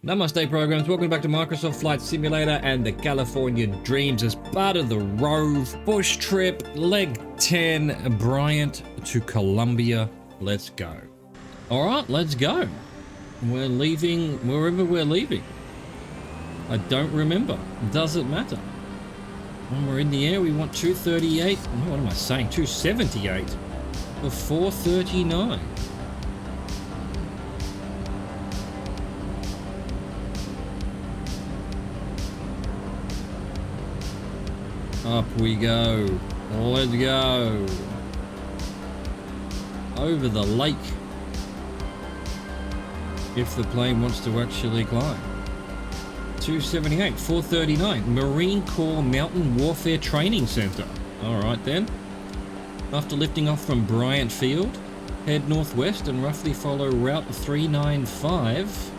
Namaste programs, welcome back to Microsoft Flight Simulator and the California Dreams as part of the Rove bush trip, leg 10, Bryant to Colombia. Let's go. Alright, let's go. We're leaving wherever we're leaving. I don't remember. Doesn't matter. When we're in the air, we want 238. What am I saying? 278 for 439. Up we go. Let's go. Over the lake. If the plane wants to actually climb. 278, 439. Marine Corps Mountain Warfare Training Center. Alright then. After lifting off from Bryant Field, head northwest and roughly follow Route 395.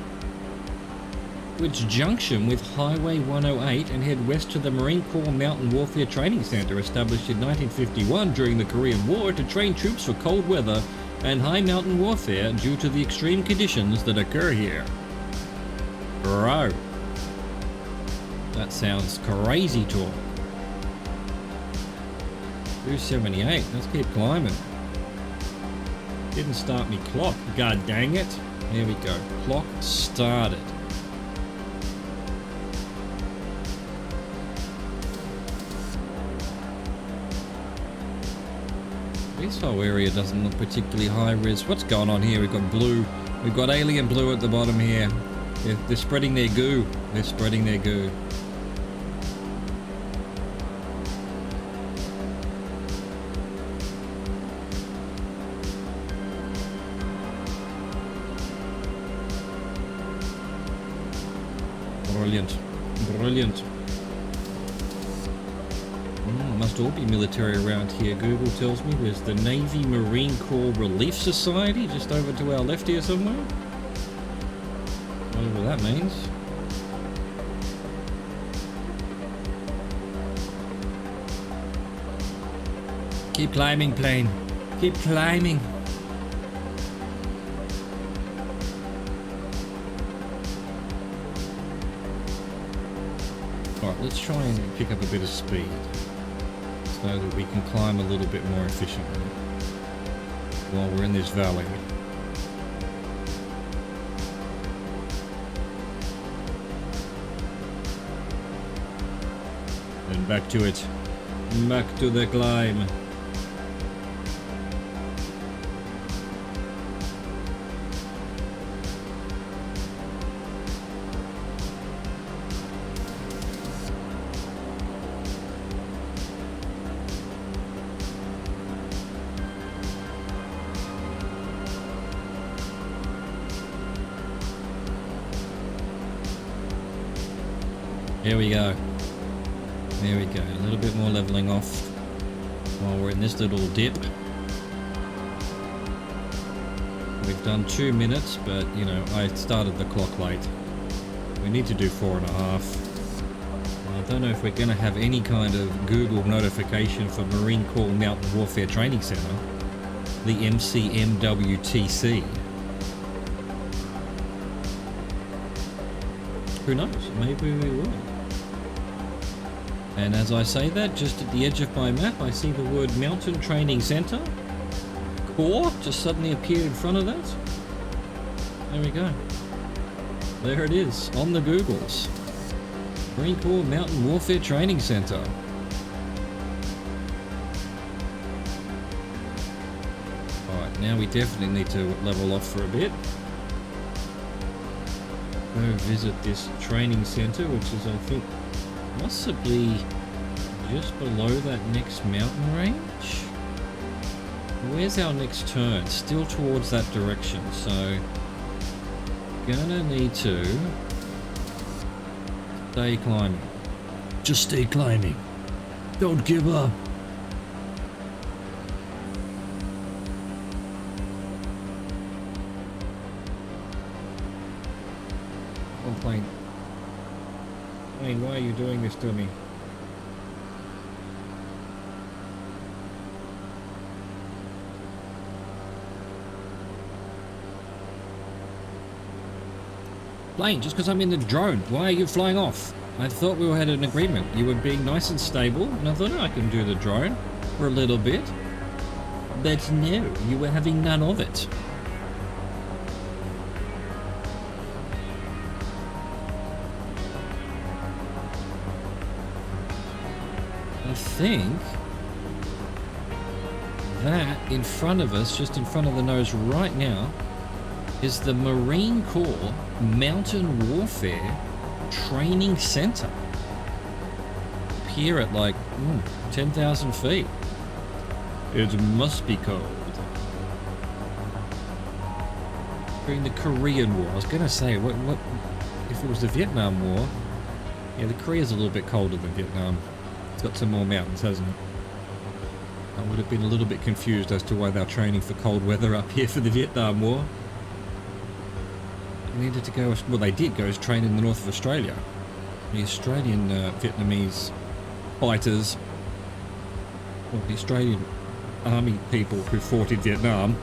Which junction with Highway 108 and head west to the Marine Corps Mountain Warfare Training Center, established in 1951 during the Korean War to train troops for cold weather and high mountain warfare due to the extreme conditions that occur here. Bro. That sounds crazy talk. 278, let's keep climbing. Didn't start me clock, god dang it. Here we go, clock started. This whole area doesn't look particularly high res. What's going on here? We've got blue. We've got alien blue at the bottom here. They're spreading their goo. They're spreading their goo. Brilliant. Brilliant. Must all be military around here. Google tells me there's the Navy Marine Corps Relief Society just over to our left here somewhere. Whatever that means. Keep climbing, plane. Keep climbing. Alright, let's try and pick up a bit of speed, so that we can climb a little bit more efficiently while we're in this valley. And back to it. Back to the climb. Here we go. There we go. A little bit more leveling off while we're in this little dip. We've done 2 minutes, but you know, I started the clock late. We need to do 4.5. I don't know if we're going to have any kind of Google notification for Marine Corps Mountain Warfare Training Center, the MCMWTC. Who knows? Maybe we will. And as I say that, just at the edge of my map, I see the word Mountain Training Center. Corps just suddenly appeared in front of that. There we go. There it is, on the Googles. Marine Corps Mountain Warfare Training Center. Alright, now we definitely need to level off for a bit. Go visit this training center, which is, I think, possibly just below that next mountain range. Where's our next turn? Still towards that direction, so gonna need to stay climbing. Just stay climbing. Don't give up. Plane. Plane, why are you doing this to me? Plane, just because I'm in the drone, why are you flying off? I thought we had an agreement. You were being nice and stable, and I thought, oh, I can do the drone for a little bit. But no, you were having none of it. I think that in front of us, just in front of the nose right now, is the Marine Corps Mountain Warfare Training Center. Up here at like 10,000 feet. It must be cold. During the Korean War, I was gonna say, what if it was the Vietnam War? Yeah, the Korea's a little bit colder than Vietnam. It's got some more mountains, hasn't it? I would have been a little bit confused as to why they're training for cold weather up here for the Vietnam War. They needed to go, well, they did go train in the north of Australia. The Australian Vietnamese fighters, well, the Australian army people who fought in Vietnam.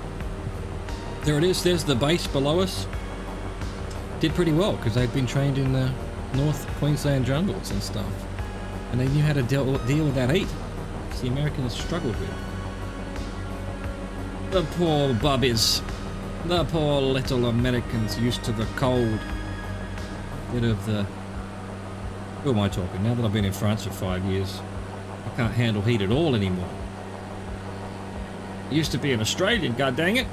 There it is, there's the base below us. Did pretty well because they'd been trained in the North Queensland jungles and stuff. And they knew how to deal with that heat. Which the Americans struggled with. The poor bubbies. The poor little Americans used to the cold. Bit of the... Who am I talking? Now that I've been in France for 5 years, I can't handle heat at all anymore. It used to be an Australian, god dang it.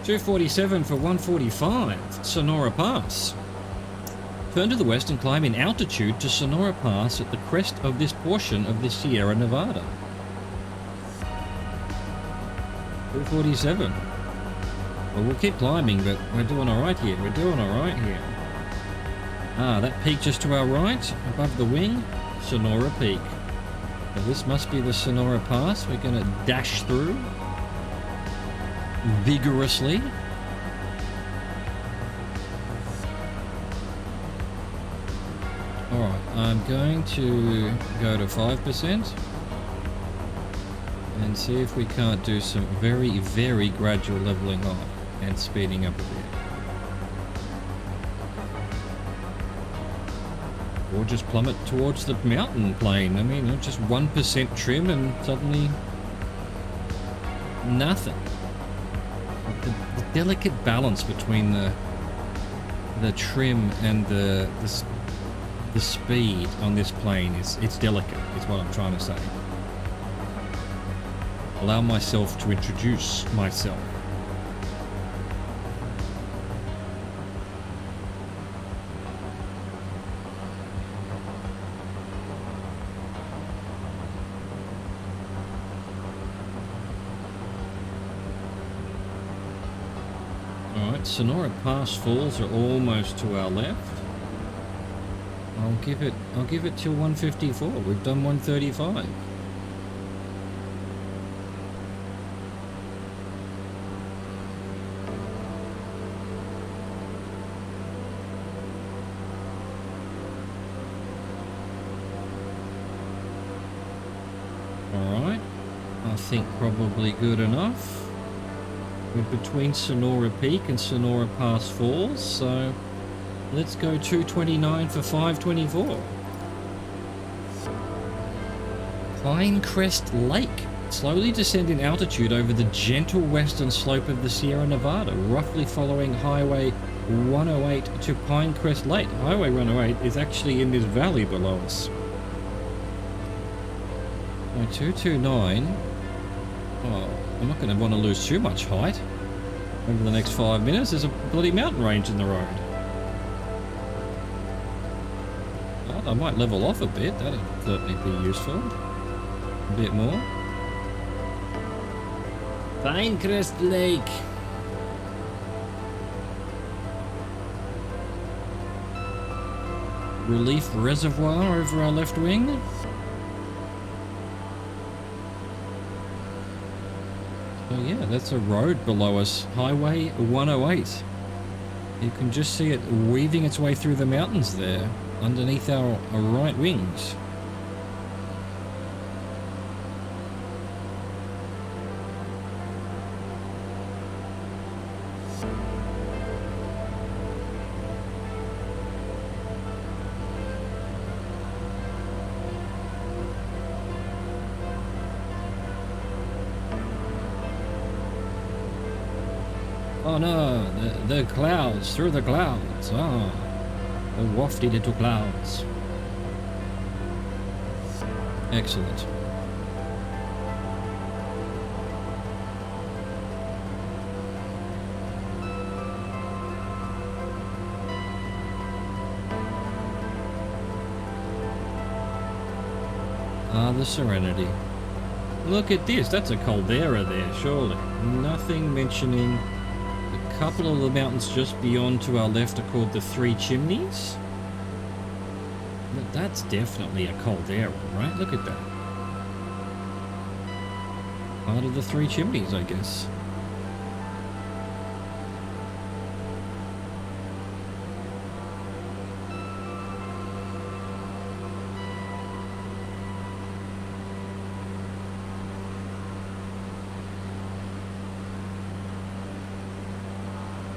247 for 145, Sonora Pass. Turn to the west and climb in altitude to Sonora Pass at the crest of this portion of the Sierra Nevada. 247. Well, we'll keep climbing, but we're doing alright here. We're doing alright here. Ah, that peak just to our right, above the wing, Sonora Peak. So this must be the Sonora Pass. We're going to dash through vigorously. Alright, I'm going to go to 5% and see if we can't do some very, very gradual leveling off and speeding up a bit. Or just plummet towards the mountain plane. I mean, just 1% trim and suddenly nothing. The delicate balance between the trim and the speed on this plane it's delicate, is what I'm trying to say. Allow myself to introduce myself. Alright, Sonora Pass Falls are almost to our left. I'll give it till 154. We've done 135. Alright, I think probably good enough. We're between Sonora Peak and Sonora Pass Falls, so let's go 229 for 524. Pinecrest Lake. Slowly descend in altitude over the gentle western slope of the Sierra Nevada, roughly following Highway 108 to Pinecrest Lake. Highway 108 is actually in this valley below us. 229. Oh, I'm not going to want to lose too much height over the next 5 minutes. There's a bloody mountain range in the road. Oh, I might level off a bit. That'd certainly be useful. A bit more. Pinecrest Lake. Relief Reservoir over our left wing. Oh yeah, that's a road below us. Highway 108. You can just see it weaving its way through the mountains there, underneath our right wings. Oh no, the clouds, through the clouds. Ah, the wafty little clouds. Excellent. Ah, the Serenity. Look at this, that's a caldera there, surely. Nothing mentioning a couple of the mountains just beyond to our left are called the Three Chimneys. But that's definitely a caldera, right? Look at that. Part of the Three Chimneys, I guess.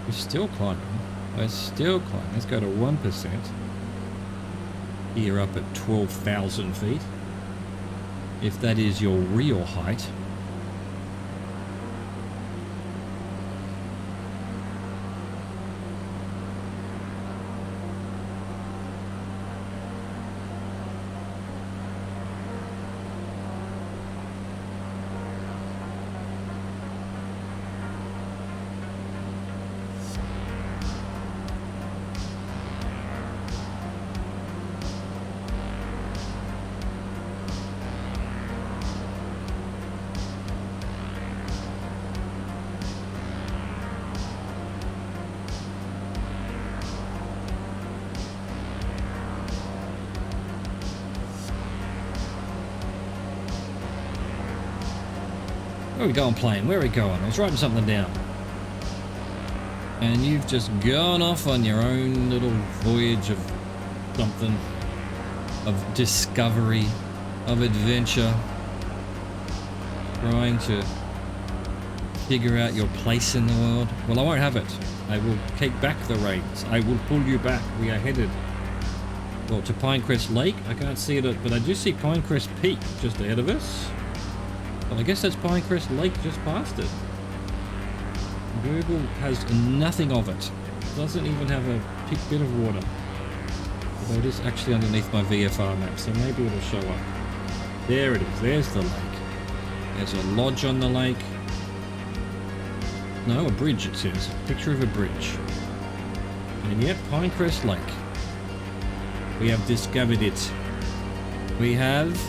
We're still climbing. We're still climbing. Let's go to 1%. Here up at 12,000 feet. If that is your real height. Where are we going, plane? Where are we going? I was writing something down. And you've just gone off on your own little voyage of something. Of discovery. Of adventure. Trying to figure out your place in the world. Well, I won't have it. I will take back the reins. I will pull you back. We are headed, well, to Pinecrest Lake. I can't see it, but I do see Pinecrest Peak just ahead of us. Well, I guess that's Pinecrest Lake just past it. Google has nothing of it. Doesn't even have a bit of water. Although it is actually underneath my VFR map, so maybe it'll show up. There it is. There's the lake. There's a lodge on the lake. No, a bridge it says. Picture of a bridge. And yet, Pinecrest Lake. We have discovered it. We have...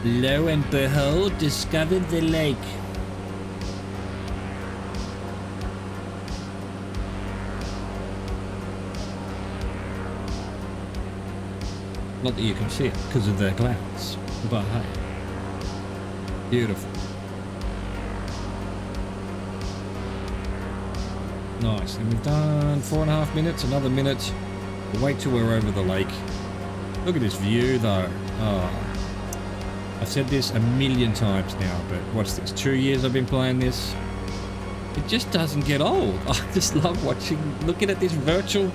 lo and behold, discovered the lake. Not that you can see it because of the clouds, but hey, beautiful. Nice, and we've done 4.5 minutes, another minute. We'll wait till we're over the lake. Look at this view though. Oh. I've said this a million times now, but what's this? 2 years I've been playing this. It just doesn't get old. I just love looking at this virtual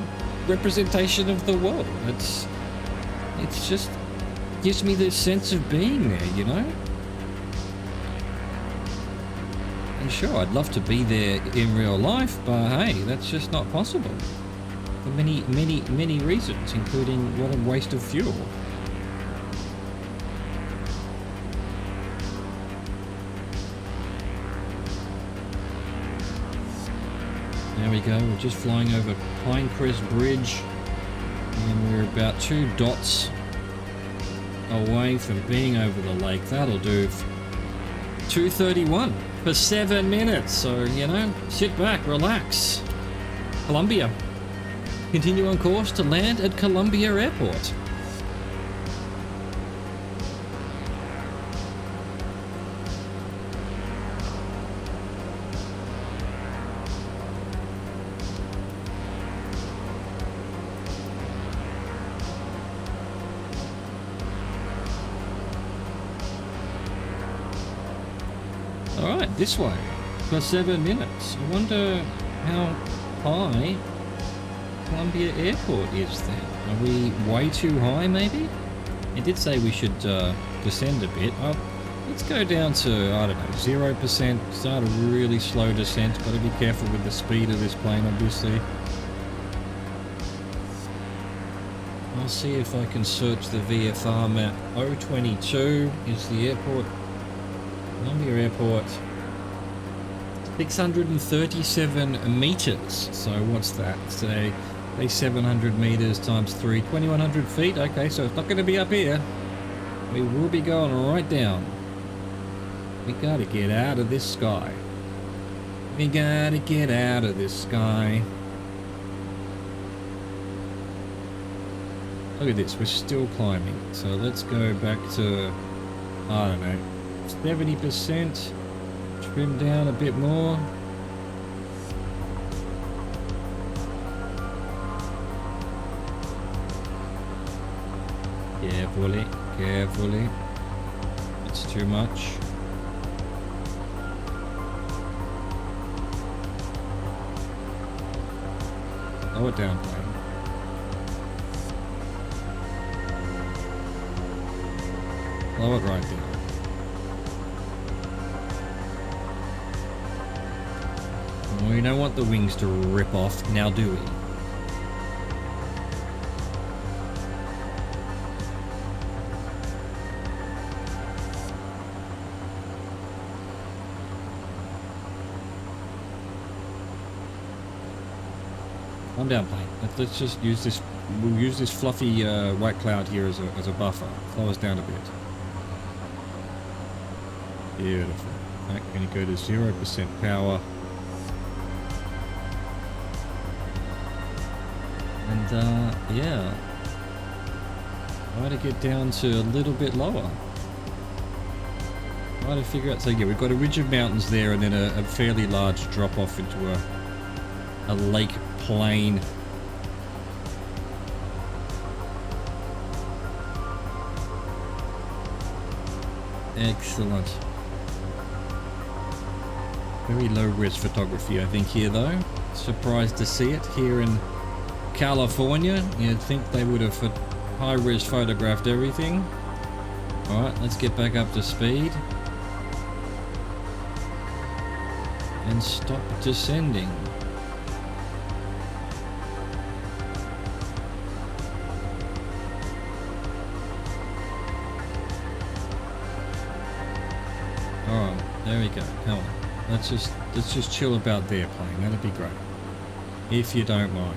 representation of the world. It's just gives me this sense of being there, you know? And sure, I'd love to be there in real life, but hey, that's just not possible. For many, many, many reasons, including what a waste of fuel. There we go, we're just flying over Pinecrest Bridge and we're about 2 dots away from being over the lake. That'll do. 2:31 for 7 minutes, so you know, sit back, relax. Columbia. Continue on course to land at Columbia Airport. Alright, this way for 7 minutes. I wonder how high Columbia Airport is then. Are we way too high maybe? It did say we should descend a bit. Let's go down to, I don't know, 0%. Start a really slow descent. Got to be careful with the speed of this plane, obviously. I'll see if I can search the VFR map. 022 is the airport. Columbia Airport. 637 meters. So what's that? Say 700 meters times 3, 2100 feet. Okay, so it's not going to be up here. We will be going right down. We gotta get out of this sky. We gotta get out of this sky. Look at this, we're still climbing. So let's go back to, I don't know, 70%. Trim down a bit more. Carefully, carefully. It's too much. Lower down plane. Lower it right down. We don't want the wings to rip off, now do we? Calm down, plane. Let's just use this. We'll use this fluffy white cloud here as a buffer. Slow us down a bit. Beautiful. Right, going to go to 0% power. And yeah, try to get down to a little bit lower. Try to figure out. So yeah, we've got a ridge of mountains there, and then a fairly large drop off into a lake plain. Excellent. Very low res photography, I think, here though. Surprised to see it here in California. You'd think they would have high res photographed everything. Alright, let's get back up to speed. And stop descending. Alright, there we go. Come on. Let's just chill about there, plane. That'd be great. If you don't mind.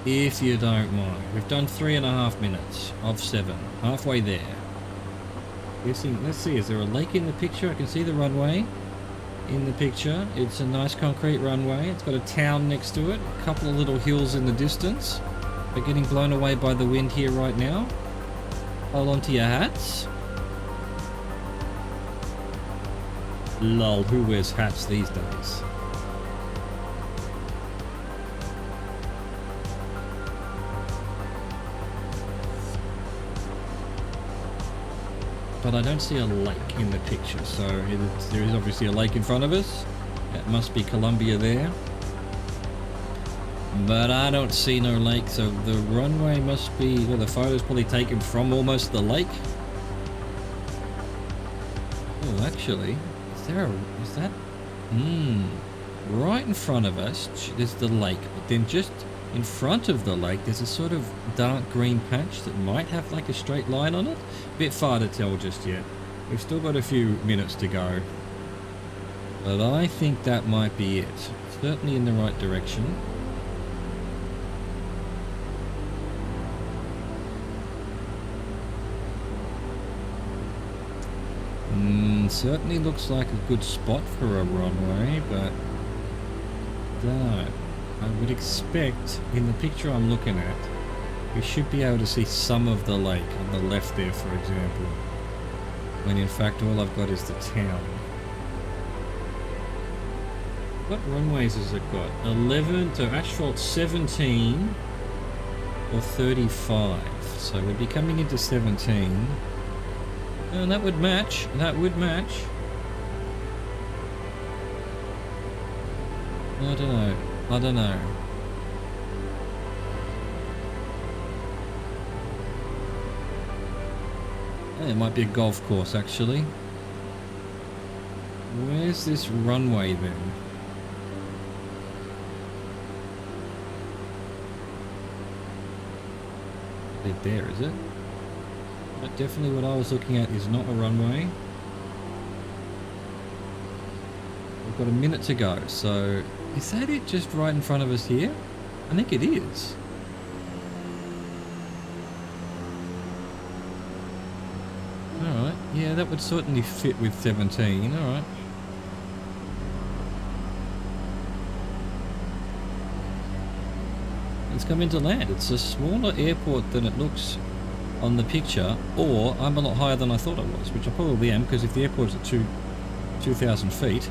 If you don't mind. We've done 3.5 minutes of 7. Halfway there. Let's see, is there a lake in the picture? I can see the runway in the picture. It's a nice concrete runway. It's got a town next to it. A couple of little hills in the distance. We're getting blown away by the wind here right now. Hold on to your hats. Lol, who wears hats these days? But I don't see a lake in the picture, so there is obviously a lake in front of us. That must be Columbia there. But I don't see no lake, so the runway must be, well, the photo's probably taken from almost the lake. Oh, actually, is that? Right in front of us, there's the lake, but then just in front of the lake, there's a sort of dark green patch that might have like a straight line on it. Bit far to tell just yet. We've still got a few minutes to go. But I think that might be it. Certainly in the right direction. Certainly looks like a good spot for a runway, but no. I would expect, in the picture I'm looking at, we should be able to see some of the lake on the left there, for example. When in fact all I've got is the town. What runways has it got? 11 to asphalt 17 or 35. So we'd be coming into 17. And that would match. That would match. I don't know. I don't know. It might be a golf course, actually. Where's this runway, then? There, is it? But definitely what I was looking at is not a runway. We've got a minute to go, so is that it just right in front of us here? I think it is. Alright, yeah, that would certainly fit with 17, alright. It's come into land. It's a smaller airport than it looks on the picture, or I'm a lot higher than I thought I was, which I probably am, because if the airport's at 2,000 feet,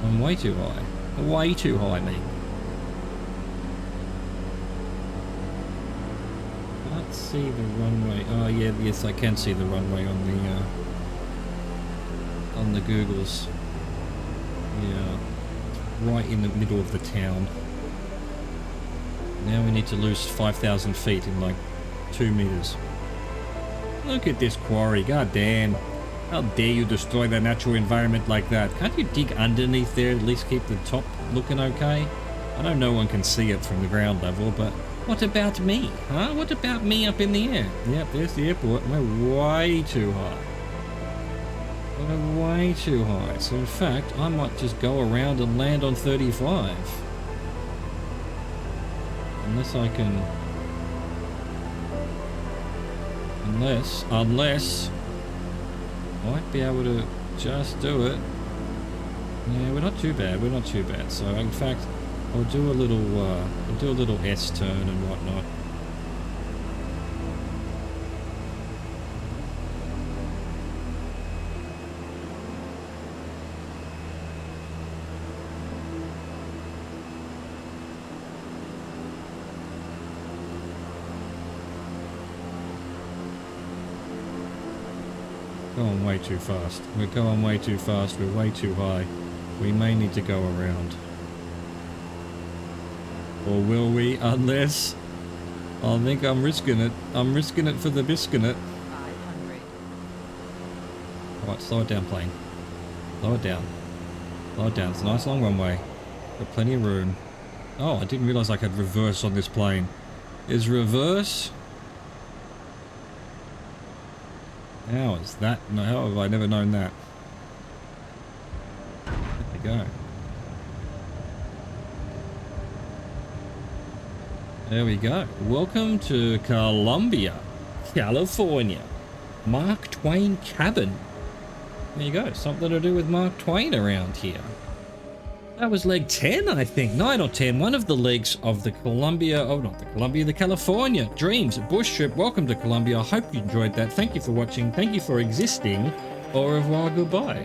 I'm way too high. Way too high, me. Can't see the runway. Oh yeah, yes, I can see the runway on the Googles. Yeah, it's right in the middle of the town. Now we need to lose 5,000 feet in like 2 meters. Look at this quarry, god damn. How dare you destroy the natural environment like that? Can't you dig underneath there, at least keep the top looking okay? I know no one can see it from the ground level, but what about me, huh? What about me up in the air? Yep, there's the airport. We're way too high. We're way too high. So in fact, I might just go around and land on 35. Unless I can... Unless... Might be able to just do it. Yeah, we're not too bad. We're not too bad. So in fact, I'll do a little S turn and whatnot. Going way too fast. We're going way too fast. We're way too high. We may need to go around. Or will we? Unless... I think I'm risking it. I'm risking it for the biscuit. 500. Alright, slow it down, plane. Slow it down. Slow it down. It's a nice long runway. Got plenty of room. Oh, I didn't realise I could reverse on this plane. Is reverse... How is that? No, how have I never known that? There we go. There we go. Welcome to Columbia, California. Mark Twain Cabin. There you go. Something to do with Mark Twain around here. That was leg 10, I think. 9 or 10. One of the legs of the Columbia... Oh, not the Columbia. The California Dreams Bush Trip. Welcome to Columbia. I hope you enjoyed that. Thank you for watching. Thank you for existing. Au revoir. Goodbye.